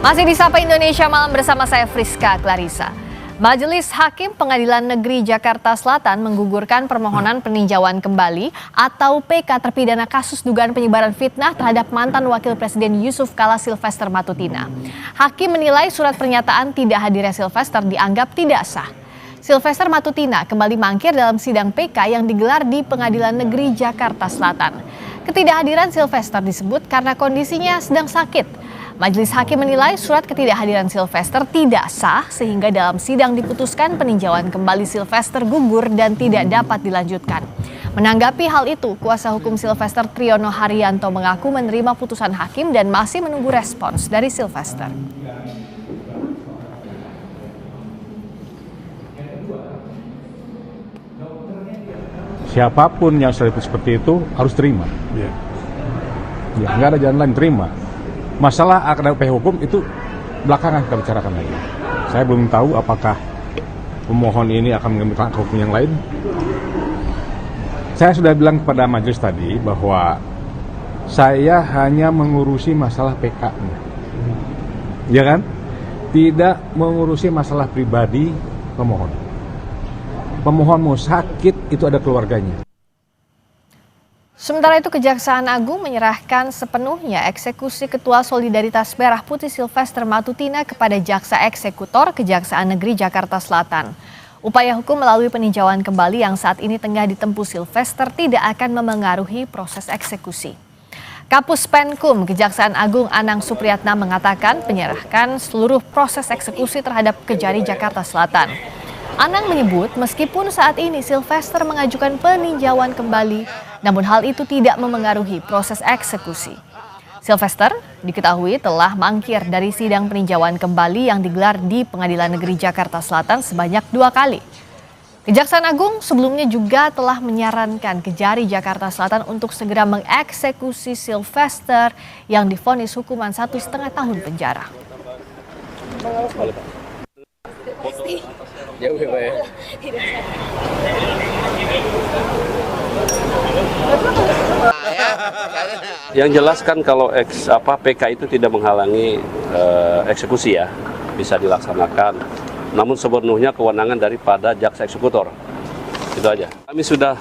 Masih di Sapa Indonesia Malam bersama saya Friska Clarissa. Majelis Hakim Pengadilan Negeri Jakarta Selatan menggugurkan permohonan peninjauan kembali atau PK terpidana kasus dugaan penyebaran fitnah terhadap mantan Wakil Presiden Yusuf Kala Silvester Matutina. Hakim menilai surat pernyataan tidak hadirnya Silvester dianggap tidak sah. Silvester Matutina kembali mangkir dalam sidang PK yang digelar di Pengadilan Negeri Jakarta Selatan. Ketidakhadiran Silvester disebut karena kondisinya sedang sakit. Majelis Hakim menilai surat ketidakhadiran Silvester tidak sah sehingga dalam sidang diputuskan peninjauan kembali Silvester gugur dan tidak dapat dilanjutkan. Menanggapi hal itu, kuasa hukum Silvester Triyono Haryanto mengaku menerima putusan hakim dan masih menunggu respons dari Silvester. Siapapun yang seperti itu harus terima. Ya, nggak ada jalan lain, terima. Masalah AKDP hukum itu belakangan kita bicarakan lagi. Saya belum tahu apakah pemohon ini akan mengambil langkah hukum yang lain. Saya sudah bilang kepada majelis tadi bahwa saya hanya mengurusi masalah PK-nya. Ya kan? Tidak mengurusi masalah pribadi pemohon. Pemohon mau sakit itu ada keluarganya. Sementara itu Kejaksaan Agung menyerahkan sepenuhnya eksekusi Ketua Solidaritas Merah Putih Silvester Matutina kepada Jaksa Eksekutor Kejaksaan Negeri Jakarta Selatan. Upaya hukum melalui peninjauan kembali yang saat ini tengah ditempuh Silvester tidak akan memengaruhi proses eksekusi. Kapus Penkum Kejaksaan Agung Anang Supriyatna mengatakan penyerahkan seluruh proses eksekusi terhadap Kejari Jakarta Selatan. Anang menyebut meskipun saat ini Silvester mengajukan peninjauan kembali, namun hal itu tidak memengaruhi proses eksekusi. Silvester diketahui telah mangkir dari sidang peninjauan kembali yang digelar di Pengadilan Negeri Jakarta Selatan sebanyak 2 kali. Kejaksaan Agung sebelumnya juga telah menyarankan Kejari Jakarta Selatan untuk segera mengeksekusi Silvester yang divonis hukuman 1,5 tahun penjara. Jauh ya Pak ya? Yang jelas kan kalau PK itu tidak menghalangi eksekusi ya, bisa dilaksanakan. Namun sepenuhnya kewenangan daripada jaksa eksekutor. Itu aja. Kami sudah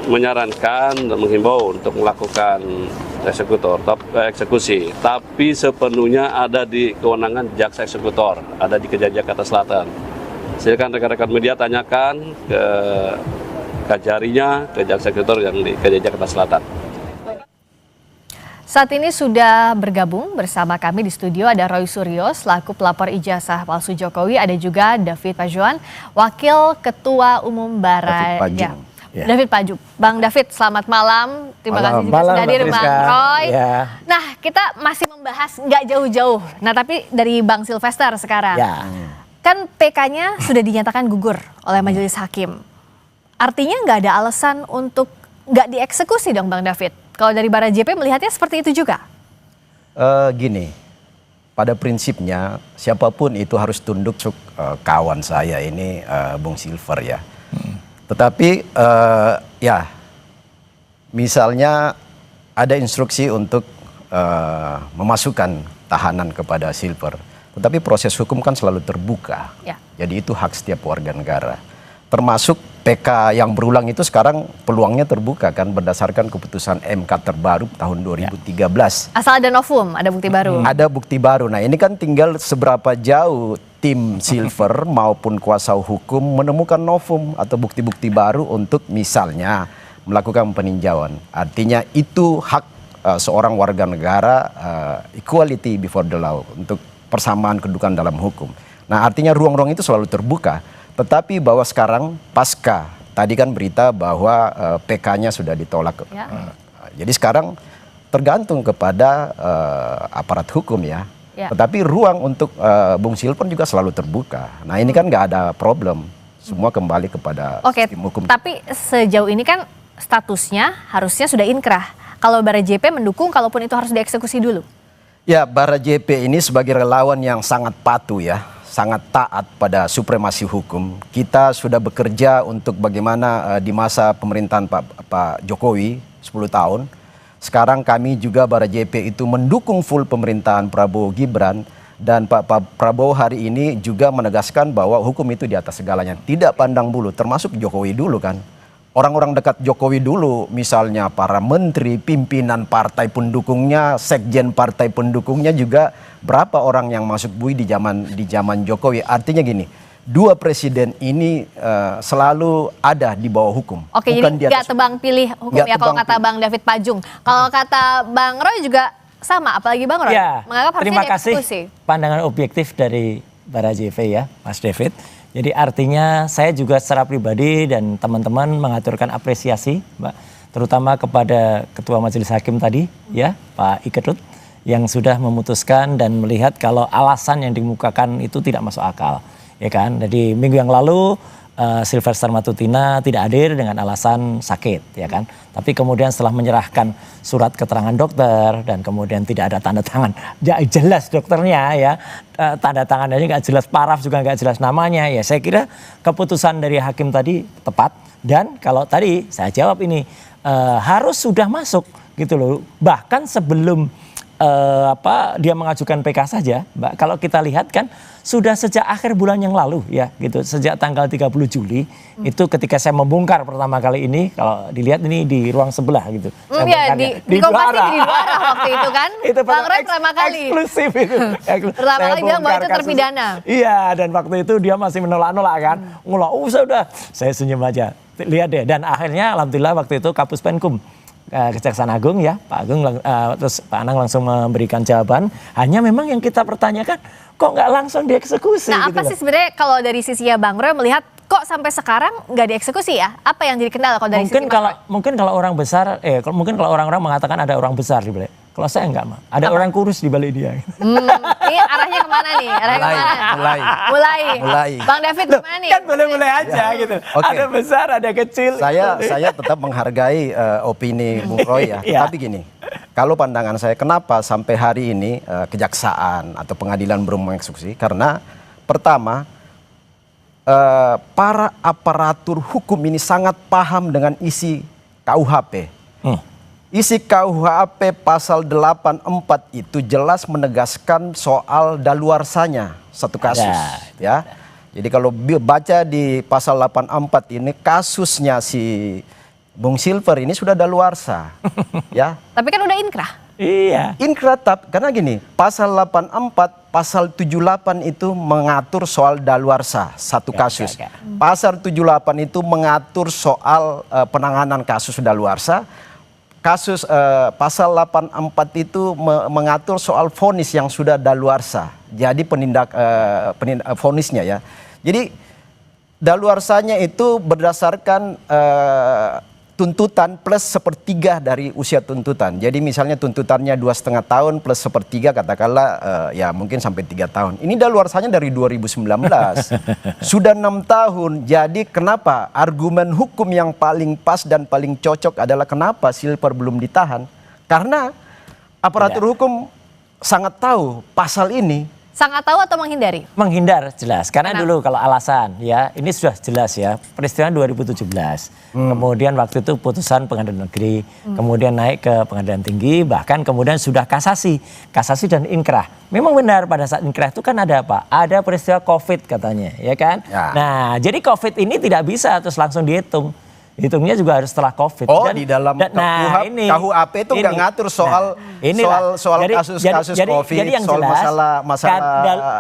menyarankan dan menghimbau untuk melakukan eksekusi, tapi sepenuhnya ada di kewenangan jaksa eksekutor, ada di Kejari Jakarta Selatan. Silakan rekan-rekan media tanyakan ke Kejarinya, ke jaksa eksekutor yang di Kejari Jakarta Selatan. Saat ini sudah bergabung bersama kami di studio ada Roy Suryo selaku pelapor ijazah palsu Jokowi, ada juga David Pajuan, Wakil Ketua Umum Barada. Ya. David Paju. Bang David, selamat malam. Terima kasih juga sudah hadir Bang Roy. Ya. Nah, kita masih membahas nggak jauh-jauh. Nah, tapi dari Bang Silvester sekarang. Ya. Kan PK-nya sudah dinyatakan gugur oleh majelis hakim. Artinya nggak ada alasan untuk nggak dieksekusi dong Bang David. Kalau dari Bara JP melihatnya seperti itu juga? Gini, pada prinsipnya siapapun itu harus tunduk kawan saya ini Bung Silver ya. Tetapi ya misalnya ada instruksi untuk memasukkan tahanan kepada Silver. Tetapi proses hukum kan selalu terbuka. Ya. Jadi itu hak setiap warga negara. Termasuk PK yang berulang itu sekarang peluangnya terbuka kan berdasarkan keputusan MK terbaru tahun 2013. Asal ada novum, ada bukti baru. Ada bukti baru. Nah ini kan tinggal seberapa jauh tim Silver maupun kuasa hukum menemukan novum atau bukti-bukti baru untuk misalnya melakukan peninjauan. Artinya itu hak seorang warga negara, equality before the law, untuk persamaan kedudukan dalam hukum. Nah artinya ruang-ruang itu selalu terbuka. Tetapi bahwa sekarang pasca tadi kan berita bahwa PK-nya sudah ditolak. Ya. Jadi sekarang tergantung kepada aparat hukum ya. Ya. Tetapi ruang untuk Bung Silver juga selalu terbuka. Nah ini kan nggak ada problem. Semua kembali kepada sistem hukum. Tapi sejauh ini kan statusnya harusnya sudah inkrah. Kalau Bara JP mendukung kalaupun itu harus dieksekusi dulu. Ya, Bara JP ini sebagai relawan yang sangat patuh ya, sangat taat pada supremasi hukum. Kita sudah bekerja untuk bagaimana di masa pemerintahan Pak Jokowi 10 tahun. Sekarang kami juga Bara JP itu mendukung full pemerintahan Prabowo Gibran Dan Pak Prabowo hari ini juga menegaskan bahwa hukum itu di atas segalanya. Tidak pandang bulu, termasuk Jokowi dulu kan. Orang-orang dekat Jokowi dulu, misalnya para menteri, pimpinan partai pendukungnya, sekjen partai pendukungnya juga berapa orang yang masuk bui di zaman Jokowi. Artinya gini, dua presiden ini selalu ada di bawah hukum. Oke, jadi nggak tebang pilih hukum ya kalau kata Bang David Pajung. Kalau kata Bang Roy juga sama, apalagi Bang Roy ya, menganggap harusnya terima kasih dieksekusi. Pandangan objektif dari Barajv ya, Mas David. Jadi artinya saya juga secara pribadi dan teman-teman mengaturkan apresiasi, Mbak, terutama kepada Ketua Majelis Hakim tadi ya, Pak Iketut, yang sudah memutuskan dan melihat kalau alasan yang dikemukakan itu tidak masuk akal, ya kan? Jadi minggu yang lalu Sylvester Matutina tidak hadir dengan alasan sakit, ya kan? Tapi kemudian setelah menyerahkan surat keterangan dokter dan kemudian tidak ada tanda tangan, jelas dokternya ya, tanda tangannya nggak jelas, paraf juga nggak jelas namanya, ya saya kira keputusan dari hakim tadi tepat. Dan kalau tadi saya jawab ini harus sudah masuk gitu loh, bahkan sebelum dia mengajukan PK saja, Mbak, kalau kita lihat kan sudah sejak akhir bulan yang lalu ya gitu, sejak tanggal 30 Juli itu ketika saya membongkar pertama kali ini, kalau dilihat ini di ruang sebelah gitu. Iya, di Kompas TV di Duara waktu itu kan. Itu Bang Roy pertama kali. Eksklusif itu. Pertama kali bilang bahwa itu terpidana. Iya, dan waktu itu dia masih menolak-nolak kan. Sudah, saya senyum aja. Lihat deh, dan akhirnya alhamdulillah waktu itu Kapus Penkum Kejaksaan Agung ya, Pak Agung terus Pak Anang langsung memberikan jawaban. Hanya memang yang kita pertanyakan kok nggak langsung dieksekusi. Nah, gitu apa sih sebenarnya kalau dari sisinya Bang Roy melihat kok sampai sekarang nggak dieksekusi ya? Apa yang jadi kendala kalau dari sisi mungkin kalau orang besar, mungkin kalau orang-orang mengatakan ada orang besar di balik. Kalau saya enggak, mah. Ada orang kurus di balik dia. Ini arahnya kemana nih? Mulai. Bang David kemana nih? Kan boleh-boleh aja gitu. Okay. Ada besar, ada kecil. Saya tetap menghargai opini Bung Roy ya. Tapi gini, kalau pandangan saya kenapa sampai hari ini kejaksaan atau pengadilan belum mengeksekusi? Karena pertama, para aparatur hukum ini sangat paham dengan isi KUHP. Isi KUHP pasal 84 itu jelas menegaskan soal daluarsanya satu kasus. Ya. Jadi kalau baca di pasal 84 ini kasusnya si Bung Silver ini sudah daluarsa. Ya. Tapi kan udah inkrah. Iya. Inkrah karena gini, pasal 84, pasal 78 itu mengatur soal daluarsa satu kasus. Pasal 78 itu mengatur soal penanganan kasus daluarsa. Kasus pasal 84 itu mengatur soal vonis yang sudah daluarsa. Jadi vonisnya ya. Jadi daluarsanya itu berdasarkan tuntutan plus sepertiga dari usia tuntutan. Jadi misalnya tuntutannya 2,5 tahun plus sepertiga katakanlah ya mungkin sampai 3 tahun. Ini daluarsanya dari 2019. Sudah 6 tahun. Jadi kenapa argumen hukum yang paling pas dan paling cocok adalah kenapa Silver belum ditahan? Karena aparatur hukum sangat tahu pasal ini. Sangat tahu atau menghindari? Menghindar jelas. Karena dulu kalau alasan ya ini sudah jelas ya. Peristiwa 2017. Kemudian waktu itu putusan pengadilan negeri. Kemudian naik ke pengadilan tinggi. Bahkan kemudian sudah kasasi. Kasasi dan inkrah. Memang benar pada saat inkrah itu kan ada apa? Ada peristiwa COVID katanya. Ya kan? Ya. Nah jadi COVID ini tidak bisa terus langsung dihitung. Hitungnya juga harus setelah COVID. Di dalam KUHP itu nggak ngatur soal kasus COVID, jadi yang soal jelas, masalah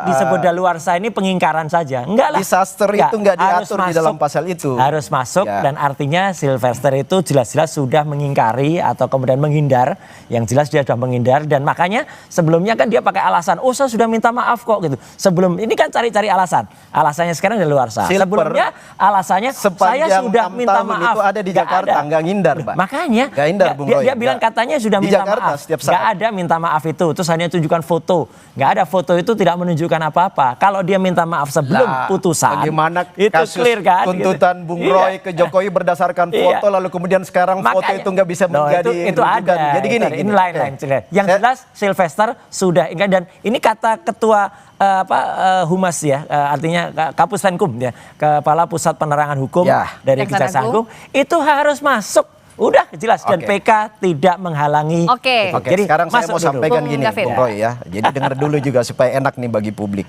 disebut daluarsa ini pengingkaran saja. Enggak lah. Disaster itu nggak diatur di dalam pasal itu. Harus masuk dan artinya Sylvester itu jelas-jelas sudah mengingkari atau kemudian menghindar. Yang jelas dia sudah menghindar dan makanya sebelumnya kan dia pakai alasan, saya sudah minta maaf kok gitu. Sebelum ini kan cari-cari alasan. Alasannya sekarang daluarsa. Sebelumnya alasannya saya sudah minta maaf. Itu ada di Jakarta, nggak ngindar, Pak. Makanya nggak hindar, Bung Roy. Dia bilang katanya sudah minta maaf. Nggak ada minta maaf itu, terus hanya tunjukkan foto. Nggak ada foto itu tidak menunjukkan apa-apa. Kalau dia minta maaf sebelum putusan, bagaimana itu kasus clear kan? Tuntutan Bung Roy ke Jokowi berdasarkan foto, lalu kemudian sekarang foto itu nggak bisa menjadi itu ada. Jadi gini, ini lain-lain. Yang jelas Sylvester sudah ingat dan ini kata ketua Humas ya, artinya Kapus Penkum ya, Kepala Pusat Penerangan Hukum dari Kejaksaan Agung, itu harus masuk Udah jelas dan Oke. PK tidak menghalangi. Oke. Oke, Jadi sekarang saya masuk mau dulu. sampaikan Bung gini, David. Bung Roy ya. Jadi dengar dulu juga supaya enak nih bagi publik.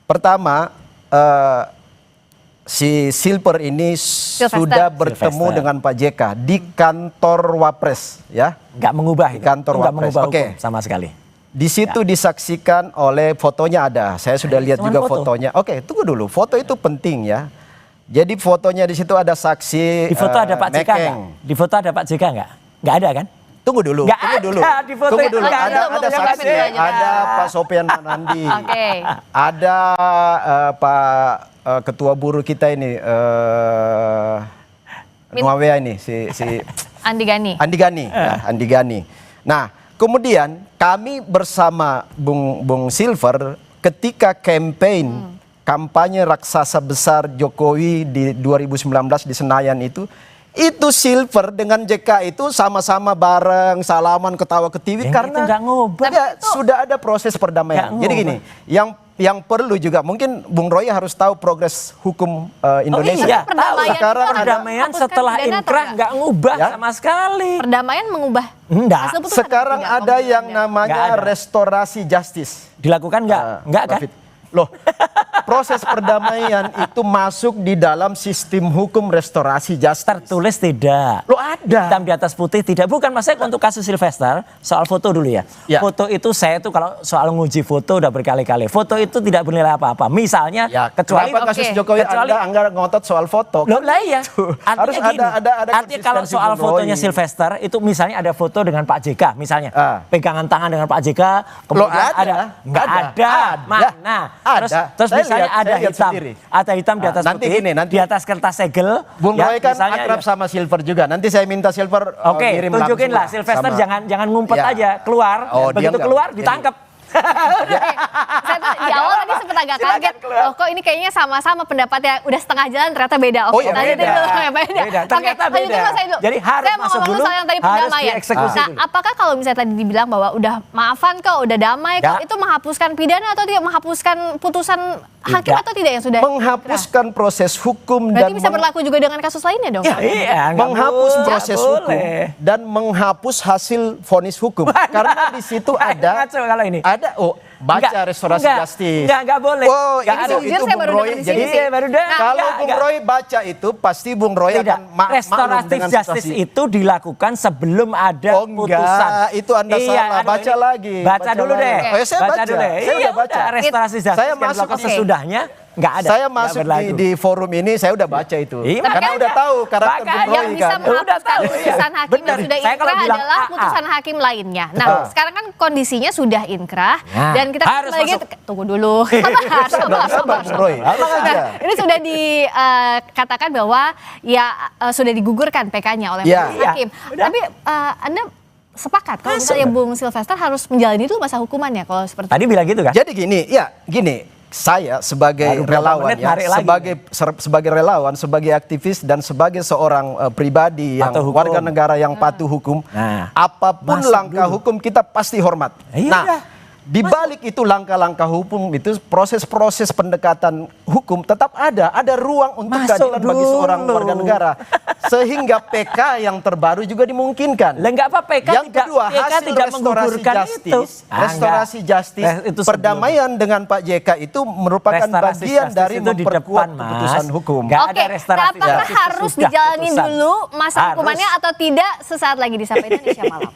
Pertama, si Silver ini sudah bertemu Sylvester. dengan Pak JK di kantor Wapres, ya. Nggak mengubah Di itu. kantor Itu nggak Wapres. mengubah Oke. hukum sama sekali. Di situ disaksikan oleh fotonya ada. Saya sudah lihat Cuman juga foto. fotonya. Oke, tunggu dulu. Foto itu penting ya. Jadi fotonya di situ ada saksi. Di foto ada Pak JK nggak? Mekeng. Di foto ada Pak JK nggak? Nggak ada kan? Tunggu dulu. Nggak Tunggu dulu. ada di foto Tunggu itu. dulu. Nggak Ada ada, Bung saksi. David aja. Ada Pak Sofian Manandi. Oke. Ada Pak Ketua Buruh kita ini. Nuawea ini si Andi Gani. Andi Gani, ya, Andi Gani. Nah, kemudian kami bersama Bung Silver ketika kampanye raksasa besar Jokowi di 2019 di Senayan itu Silver dengan JK itu sama-sama bareng salaman ketawa ketiwi Yang karena itu nggak ngubah. Ya, sudah ada proses perdamaian. Nggak Jadi gini, yang perlu juga mungkin Bung Roy harus tahu progres hukum Indonesia. Oh iya, Perdamaian tahu. Sekarang ada- Perdamaian hapuskan setelah pidana atau inkrah enggak? nggak ngubah Ya. sama sekali. Perdamaian mengubah Enggak. hasil putusan? Sekarang Enggak, ada yang pembunuhannya. namanya Nggak ada. restorasi justice. Dilakukan nggak? Nggak kan? David. Loh, proses perdamaian itu masuk di dalam sistem hukum restorasi justice. Tertulis tidak. Lo ada. Hitam di atas putih tidak. Bukan maksudnya untuk kasus Sylvester, soal foto dulu ya. Ya. Foto itu saya tuh kalau soal nguji foto udah berkali-kali. Foto itu tidak bernilai apa-apa. Misalnya Ya, kecuali kenapa kasus Oke. Jokowi Kecuali- Anda ngotot soal foto? Loh lah iya. Harus ada Artinya kalau konsistensi, soal Bung fotonya Roy. Sylvester itu misalnya ada foto dengan Pak JK misalnya. Pegangan tangan dengan Pak JK. Kemudian ada. Nggak Ada. ada. Ada. Mana? Ada. Terus Saya misalnya lihat- ada saya lihat hitam. sendiri. Ada hitam di atas Nanti putih. gini, nanti- Di atas kertas segel. Bung ya, Roy kan misalnya akrab ya. sama Silver juga. Nanti saya minta Silver Oke, kirim tunjukin langsung lah Sylvester sama- jangan ngumpet Ya. aja keluar. Oh, dia Begitu nggak. keluar Jadi- ditangkap. Saya tuh di awal tadi sempat agak kaget. Loh, kok ini kayaknya sama-sama pendapatnya udah setengah jalan ternyata beda. Oh iya, tadi beda. itu beda. Beda, Oke, ternyata lanjutin beda. Mas Aidul. Jadi harus Saya mau masuk ngomong dulu, soal yang tadi harus perdamaian. dieksekusi Nah, dulu. apakah kalau misalnya tadi dibilang bahwa udah maafan kok, udah damai kok, Ya. itu menghapuskan pidana atau tidak menghapuskan putusan hakim Tidak. atau tidak yang sudah menghapuskan proses hukum berarti dan bisa berlaku juga dengan kasus lainnya dong? Iya, nggak menghapus boleh. proses Nggak hukum boleh. dan menghapus hasil vonis hukum karena di situ ada Ngaco kalau ini. baca Enggak, restorasi enggak, justice. Enggak boleh. Oh, Enggak itu, ada. Jujur saya Bung baru Roy. dengar di Jadi sini sih. baru dengar. Nah, kalau Enggak, Bung enggak. Roy baca itu pasti Bung Roy Tidak. akan maklum Restoratif dengan justice situasi. itu dilakukan sebelum ada Oh, enggak. putusan. Itu Anda salah. aduh, Baca ini- lagi. Baca Baca dulu lagi. deh. Oh, ya, saya baca. dulu deh. Saya Iya, udah baca. Restorasi justice Saya yang masuk dilakukan di- sesudahnya enggak ada. Saya Nggak masuk berlaku. di forum ini, saya udah baca itu. Iya, Karena makanya. udah tahu karakter Makanya Bung Roy yang bisa kan. Udah menghapuskan tahu, iya. putusan hakim Benar. yang sudah Saya kalau inkrah bilang adalah AA. putusan hakim lainnya. Nah, Betul. sekarang kan kondisinya sudah inkrah Nah, dan kita harus kembali lagi masuk. tunggu dulu. Sabar. Bung Roy. Abang aja. Nah, ini sudah dikatakan bahwa ya sudah digugurkan PK-nya oleh Ya. majelis hakim. Udah. Tapi Anda sepakat kalau Masuk. misalnya Bung Sylvester harus menjalani itu masa hukumannya kalau seperti Tadi bilang gitu kan? Jadi gini, saya sebagai Baru berapa relawan menit, narik lagi sebagai relawan, sebagai aktivis dan sebagai seorang pribadi yang Patuh hukum. warga negara yang patuh hukum, Nah, apapun masuk langkah dulu. hukum kita pasti hormat. Iya Nah, udah. di balik itu langkah-langkah hukum itu proses-proses pendekatan hukum tetap ada ruang untuk Masuk keadilan bagi dulu. seorang warga negara. Sehingga PK yang terbaru juga dimungkinkan. Lah enggak apa PK Yang tidak kedua, PK hasil tidak restorasi menggugurkan justice, itu. restorasi justice, Itu sebelum. perdamaian dengan Pak JK itu merupakan Restorasi bagian justice dari itu di memperkuat depan, Mas. keputusan hukum. Nggak Oke, ada restorasi nah apakah justice harus sesudah dijalani putusan. dulu masa Harus. hukumannya atau tidak sesaat lagi di Sapa Indonesia Malam?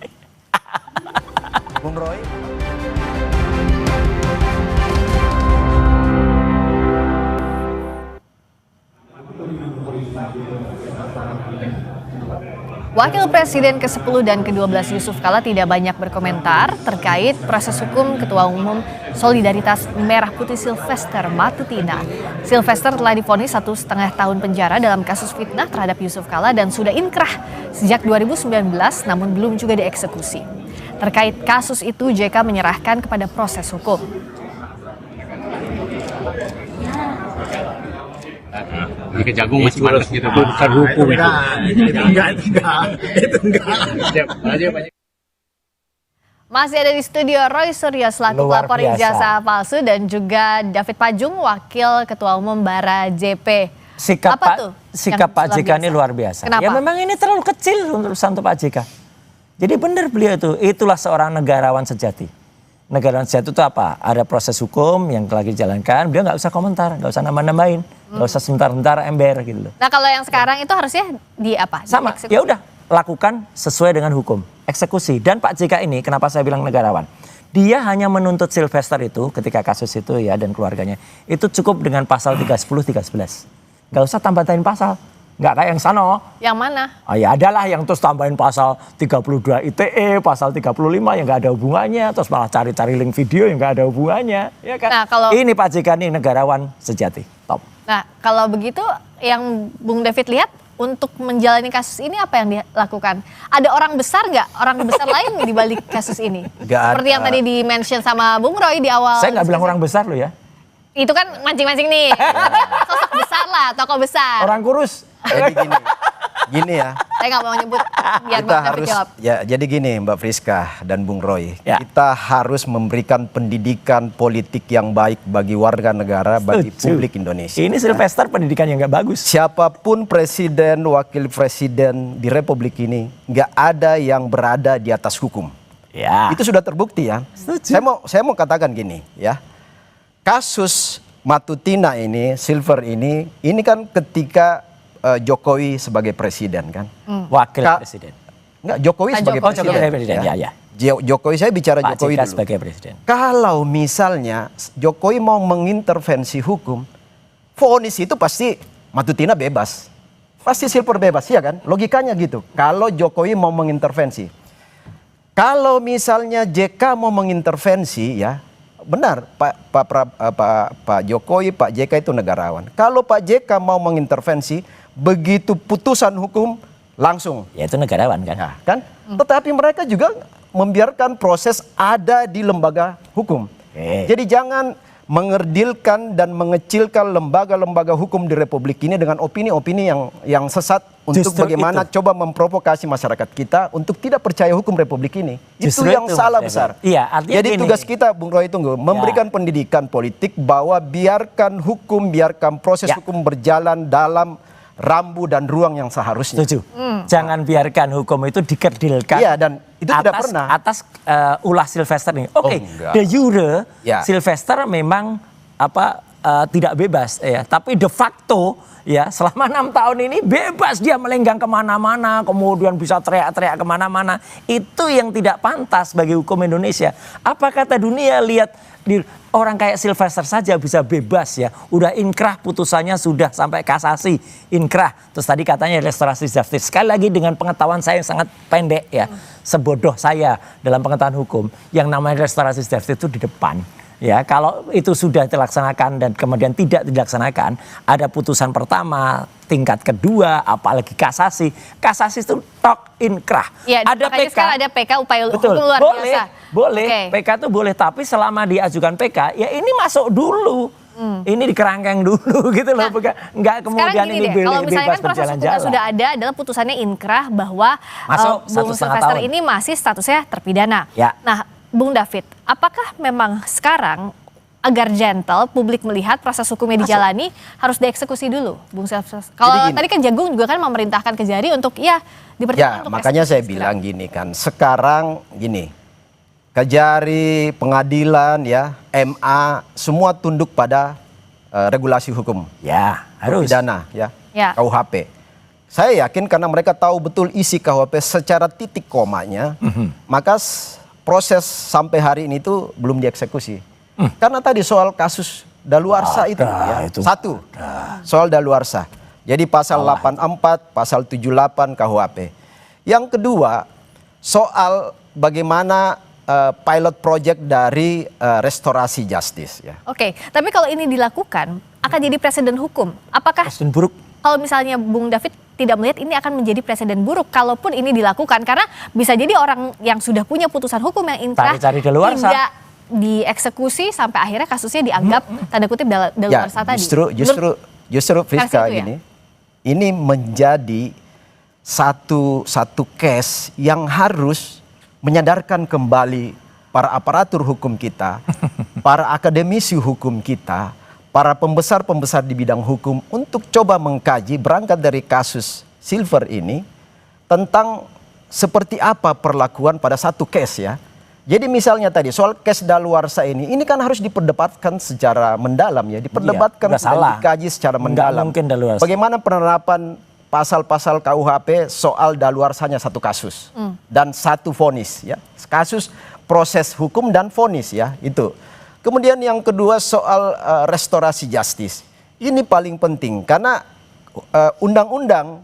Bung Roy. Wakil Presiden ke-10 dan ke-12 Yusuf Kala tidak banyak berkomentar terkait proses hukum Ketua Umum Solidaritas Merah Putih Sylvester Matutina. Sylvester telah divonis 1,5 tahun penjara dalam kasus fitnah terhadap Yusuf Kala dan sudah inkrah sejak 2019 namun belum juga dieksekusi. Terkait kasus itu JK menyerahkan kepada proses hukum. Di Kejagung masih males gitu. Itu bukan hukum itu. Itu enggak. Banyak. Masih ada di studio Roy Suryo selaku Luar pelapor biasa. ijazah palsu dan juga David Pajung wakil Ketua Umum Bara JP. Sikap Apa Pak tuh? sikap Pak JK ini luar biasa. Kenapa? Ya memang ini terlalu kecil untuk Pak JK. Jadi benar beliau itulah seorang negarawan sejati. Negarawan sejati itu apa? Ada proses hukum yang lagi dijalankan, beliau nggak usah komentar, nggak usah nambah-nambahin, nggak usah sebentar-bentar ember gitu loh. Nah kalau yang sekarang itu harusnya di apa? Sama, Dieksekusi? ya udah lakukan sesuai dengan hukum, eksekusi. Dan Pak JK ini, kenapa saya bilang negarawan? Dia hanya menuntut Sylvester itu ketika kasus itu ya dan keluarganya itu cukup dengan pasal 310, 311. Nggak usah tambah-tambahin pasal. Nggak kayak yang sana. Yang mana? Oh ya adalah yang terus tambahin pasal 32 ITE, pasal 35 yang nggak ada hubungannya, terus malah cari-cari link video yang nggak ada hubungannya, ya kan? Nah, kalau- Ini Pak JK ini negarawan sejati, top. Nah kalau begitu yang Bung David lihat untuk menjalani kasus ini apa yang dilakukan? Ada orang besar nggak? Orang besar lain di balik kasus ini? Nggak Seperti ada. yang tadi di-mention sama Bung Roy di awal. Saya nggak bilang orang besar loh ya, Itu kan mancing-mancing nih. Tapi sosok besar lah, tokoh besar. orang kurus. Jadi gini ya. Saya nggak mau nyebut biar Kita Bang David harus jawab. ya jadi gini Mbak Friska dan Bung Roy, Ya. kita harus memberikan pendidikan politik yang baik bagi warga negara, bagi Setuju. publik Indonesia. Ini Sylvester pendidikan yang nggak bagus. Siapapun presiden, wakil presiden di Republik ini, nggak ada yang berada di atas hukum. Ya. Itu sudah terbukti ya. Setuju. Saya mau katakan gini ya. Kasus Matutina ini, Silver ini kan ketika Jokowi sebagai presiden kan. Wakil Ka- presiden. Enggak, Jokowi Pak sebagai Oh, presiden. Jokowi presiden, ya. Jokowi, saya bicara Pak Jokowi JK dulu. sebagai presiden. Kalau misalnya Jokowi mau mengintervensi hukum, vonis itu pasti Matutina bebas. Pasti Silver bebas, ya kan? Logikanya gitu. Kalau Jokowi mau mengintervensi. Kalau misalnya JK mau mengintervensi ya, benar Pak Jokowi, Pak JK itu negarawan. Kalau Pak JK mau mengintervensi, begitu putusan hukum langsung. Ya itu negarawan kan. Ya, kan? Tetapi mereka juga membiarkan proses ada di lembaga hukum. Oke. Jadi jangan mengerdilkan dan mengecilkan lembaga-lembaga hukum di Republik ini dengan opini-opini yang sesat untuk Justru bagaimana itu. coba memprovokasi masyarakat kita untuk tidak percaya hukum Republik ini. Justru itu yang itu, salah Mas besar. David. Iya, artinya Jadi gini. tugas kita Bung Roy tunggu memberikan pendidikan politik bahwa biarkan hukum, biarkan proses Ya. hukum berjalan dalam rambu dan ruang yang seharusnya. Setuju. Jangan biarkan hukum itu dikerdilkan. Iya, dan itu tidak pernah. Atas ulah Sylvester ini. Oke, enggak. de jure Ya. Sylvester memang tidak bebas ya, tapi de facto ya selama 6 tahun ini bebas dia melenggang kemana-mana, kemudian bisa teriak-teriak kemana-mana. Itu yang tidak pantas bagi hukum Indonesia. Apa kata dunia lihat di orang kayak Sylvester saja bisa bebas ya, udah inkrah putusannya sudah sampai kasasi inkrah. Terus tadi katanya restorasi justice. Sekali lagi dengan pengetahuan saya yang sangat pendek ya, sebodoh saya dalam pengetahuan hukum, yang namanya restorasi justice itu di depan. Ya, kalau itu sudah dilaksanakan dan kemudian tidak dilaksanakan, ada putusan pertama, tingkat kedua, apalagi kasasi. Kasasi itu tok inkrah. Ya, ada makanya sekarang ada PK upaya Betul. hukum luar boleh, biasa. boleh. Oke. PK itu boleh, tapi selama diajukan PK, ya ini masuk dulu. Ini dikerangkeng dulu gitu loh, nggak kemudian Sekarang ini gini deh, kalau misalnya bebas kan proses hukum yang berjalan-jalan. sudah ada adalah putusannya inkrah bahwa Masuk Bung 1,5 Sylvester tahun. ini masih statusnya terpidana. Ya. Nah, Bung David, apakah memang sekarang agar gentle publik melihat proses hukumnya dijalani harus dieksekusi dulu, Bung Sylvester? Kalau gini. tadi kan Jagung juga kan memerintahkan Kejari untuk Ya, dipertimbangkan untuk makanya eksekusi saya segera. bilang gini kan, sekarang gini, Kejari, pengadilan ya, MA, semua tunduk pada regulasi hukum, Ya, harus. pidana ya, Ya. KUHP. Saya yakin karena mereka tahu betul isi KUHP secara titik komanya, maka proses sampai hari ini tuh belum dieksekusi. Karena tadi soal kasus daluarsa itu ya. itu. Satu, soal daluarsa. Jadi pasal 84, pasal 78 KUHP. Yang kedua, soal bagaimana pilot project dari restorasi justice ya. Oke, tapi kalau ini dilakukan akan jadi presiden hukum. Apakah Presiden buruk. kalau misalnya Bung David tidak melihat ini akan menjadi presiden buruk kalaupun ini dilakukan, karena bisa jadi orang yang sudah punya putusan hukum yang inkrah Cari-cari daluarsa. tidak dieksekusi sampai akhirnya kasusnya dianggap tanda kutip Ya, daluarsa tadi. justru Friska itu ya? ini menjadi satu case yang harus menyadarkan kembali para aparatur hukum kita, para akademisi hukum kita, para pembesar-pembesar di bidang hukum untuk coba mengkaji berangkat dari kasus Silver ini tentang seperti apa perlakuan pada satu case ya. Jadi misalnya tadi soal case daluarsa ini kan harus diperdebatkan secara mendalam ya, diperdebatkan Iya, dan dikaji secara mendalam. mungkin daluarsa. Bagaimana penerapan pasal-pasal KUHP soal daluarsanya satu kasus dan satu vonis ya. Kasus, proses hukum dan vonis ya, itu. Kemudian yang kedua soal restorasi justice. Ini paling penting karena undang-undang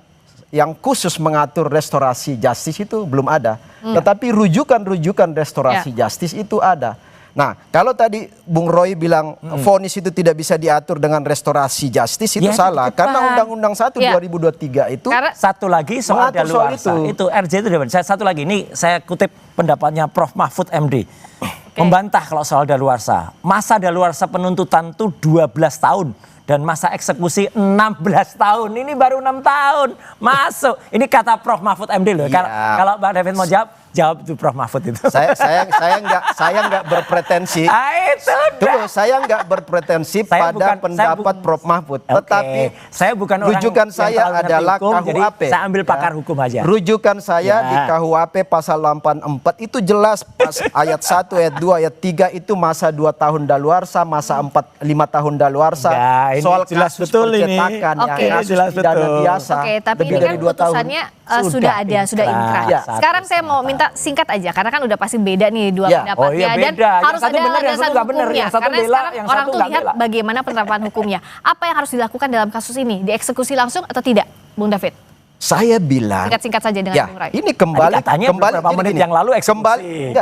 yang khusus mengatur restorasi justice itu belum ada. Tetapi rujukan-rujukan restorasi justice itu ada. Nah, kalau tadi Bung Roy bilang vonis itu tidak bisa diatur dengan restorasi justice, itu Ya, salah. cepat. Karena Undang-Undang 1 Ya. 2023 itu Satu lagi soal mengatur soal daluarsa. itu. Itu RJ itu depan. Satu lagi ini saya kutip pendapatnya Prof Mahfud MD. Membantah kalau soal daluarsa. Masa daluarsa penuntutan itu 12 tahun. Dan masa eksekusi 16 tahun. Ini baru 6 tahun. Masuk. Ini kata Prof Mahfud MD loh. Iya. Kalau Bang David mau jawab itu Prof Mahfud itu. saya nggak berpretensi. Itu Tunggu, saya nggak berpretensi Saya pada bukan- pendapat Prof Mahfud. Oke. Tetapi saya bukan orang rujukan yang saya terlalu ngerti adalah hukum, jadi KUHP. saya ambil pakar hukum aja. Rujukan saya Ya. di KUHP pasal 84 itu jelas ayat 1, ayat 2, ayat 3 itu masa 2 tahun daluarsa, masa 5 tahun daluarsa. Enggak, ini Soal jelas kasus betul ini. percetakan Oke. ya, kasus Jelas pidana betul. biasa. Oke, tapi lebih ini dari kan 2 tahun. putusannya sudah ada, sudah inkrah. Ya. Sekarang saya mau minta singkat aja, karena kan udah pasti beda nih dua Ya. pendapatnya. Oh iya, Dan beda. Yang harus satu ada benar, yang landasan satu nggak benar. hukumnya. Yang satu Karena bela, sekarang yang orang satu tuh nggak lihat bela. bagaimana penerapan hukumnya. Apa yang harus dilakukan dalam kasus ini? Dieksekusi langsung atau tidak, Bung David? Saya bilang Singkat-singkat saja dengan ya, Bung Roy. ini kembali Tadi katanya beberapa menit yang lalu eksekusi.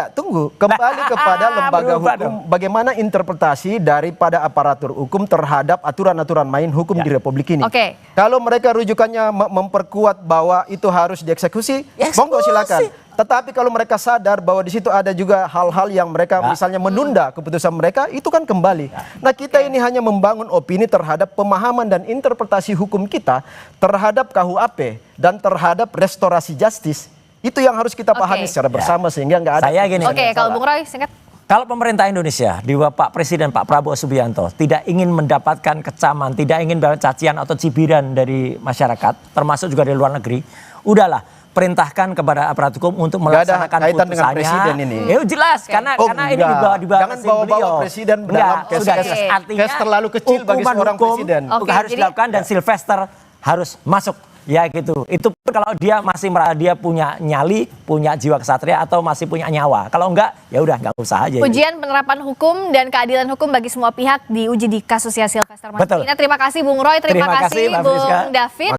Kembali kepada lembaga Berubah hukum, dong. bagaimana interpretasi daripada aparatur hukum terhadap aturan-aturan main hukum di Republik ini. Oke. Kalau mereka rujukannya memperkuat bahwa itu harus dieksekusi, Eksekusi. monggo silakan. Tetapi kalau mereka sadar bahwa di situ ada juga hal-hal yang mereka misalnya menunda keputusan mereka, itu kan kembali. Nah, kita ini hanya membangun opini terhadap pemahaman dan interpretasi hukum kita terhadap KUHP dan terhadap restorasi justice. Itu yang harus kita pahami secara bersama sehingga nggak ada. Saya gini. Oke, kalau Bung Roy singkat. Kalau pemerintah Indonesia di bawah Pak Presiden Pak Prabowo Subianto tidak ingin mendapatkan kecaman, tidak ingin cacian atau cibiran dari masyarakat, termasuk juga dari luar negeri, udahlah perintahkan kepada aparat hukum untuk Nggak ada melaksanakan kaitan dengan putusannya. presiden ini. Ya jelas, karena ini enggak. dibawa Jangan bawa-bawa presiden dalam Enggak, sudah case-case jelas. Artinya case terlalu kecil bagi hukuman seorang hukum presiden. Oke, harus jadi- dilakukan dan Sylvester harus masuk. Ya gitu. Itu pun kalau dia masih dia punya nyali, punya jiwa kesatria atau masih punya nyawa. Kalau enggak, ya udah enggak usah aja. Ujian penerapan hukum dan keadilan hukum bagi semua pihak diuji di kasusnya Sylvester Betul. Matutina. Terima kasih Bung Roy, terima Terima kasih, kasih Mbak Bung Friska. David.